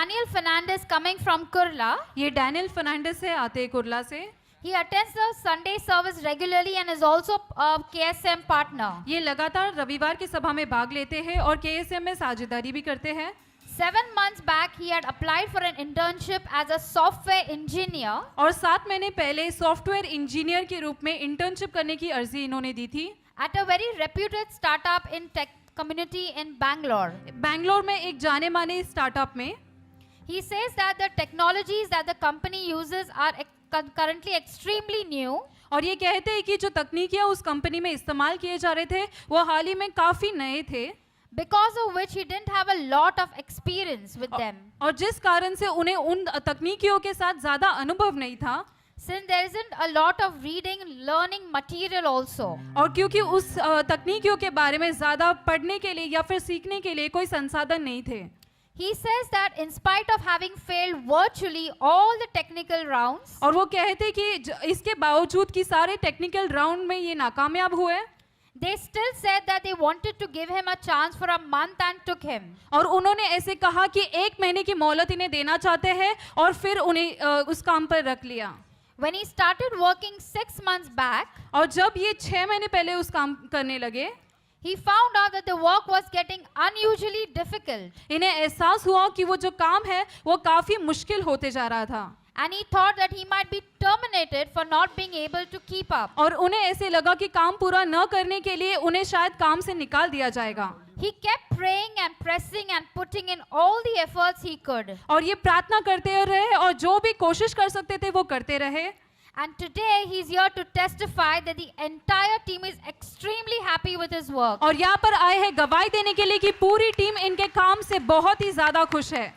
Daniel Fernandez coming from Kurla. ये Daniel Fernandes है, आते हैं कुर्ला से। He attends the Sunday service regularly and is also a KSM partner. ये लगातार रविवार की सभा में भाग लेते हैं और केएसएम में साझेदारी भी करते हैं। 7 months back, he had applied for an internship as a software engineer. और 7 महीने पहले सॉफ्टवेयर इंजीनियर के रूप में इंटर्नशिप करने की अर्जी इन्होंने दी थी At a very reputed startup in tech community in Bangalore. Bangalore में एक जाने माने स्टार्टअप में। He says that the technologies that the company uses are currently extremely new. और ये कहते हैं कि जो तकनीकियां उस कंपनी में इस्तेमाल किए जा रहे थे वो हाल ही में काफी नए थे, Because of which he didn't have a lot of experience with them. और जिस कारण से उन्हें उन तकनीकियों के साथ ज्यादा अनुभव नहीं था। Since there isn't a lot of reading, learning material also. और क्योंकि उस तकनीकियों के बारे में ज्यादा पढ़ने के लिए या फिर सीखने के लिए कोई संसाधन नहीं थे। He says that in spite of having failed virtually all the technical rounds, और वो कहते कि इसके बावजूद कि सारे टेक्निकल राउंड में ये नाकामयाब हुए, they still said that they wanted to give him a chance for a month and took him. और उन्होंने ऐसे कहा कि 1 महीने की मोहलत इन्हें देना चाहते हैं और फिर उन्हें उस काम पर रख लिया। When he started working 6 months back, और जब ये 6 महीने पहले उस काम करने लगे, he found out that the work was getting unusually difficult. इन्हें एहसास हुआ कि वो जो काम है वो काफी मुश्किल होते जा रहा था। And he thought that he might be terminated for not being able to keep up. और उन्हें ऐसे लगा कि काम पूरा न करने के लिए उन्हें शायद काम से निकाल दिया जाएगा। He kept praying and pressing and putting in all the efforts he could. और ये प्रार्थना करते रहे और जो भी कोशिश कर सकते थे वो करते रहे। And today he's here to testify that the entire team is extremely happy with his work. और यहाँ पर आए हैं गवाही देने के लिए कि पूरी टीम इनके काम से बहुत ही ज्यादा खुश है।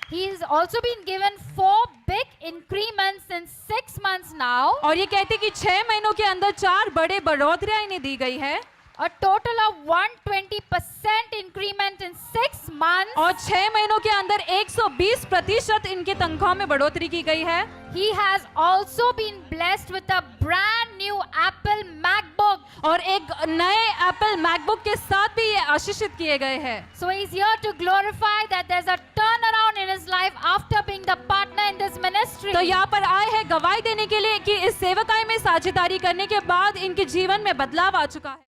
He has also been given 4 big increments in 6 months now. और ये कहते कि 6 महीनों के अंदर 4 बड़े बढ़ोतरियां इन्हें दी गई है। A total of 120% increment in 6 months. और 6 महीनों के अंदर 120% इनके तनख्वाह में बढ़ोतरी की गई है। He has also been blessed with a brand new Apple MacBook. और एक नए एप्पल मैकबुक के साथ भी ये आशीषित किए गए हैं। So he's here to glorify that there's a turnaround in his life after being the partner in this ministry. तो यहाँ पर आए हैं गवाही देने के लिए कि इस सेवकाई में साझेदारी करने के बाद इनके जीवन में बदलाव आ चुका है।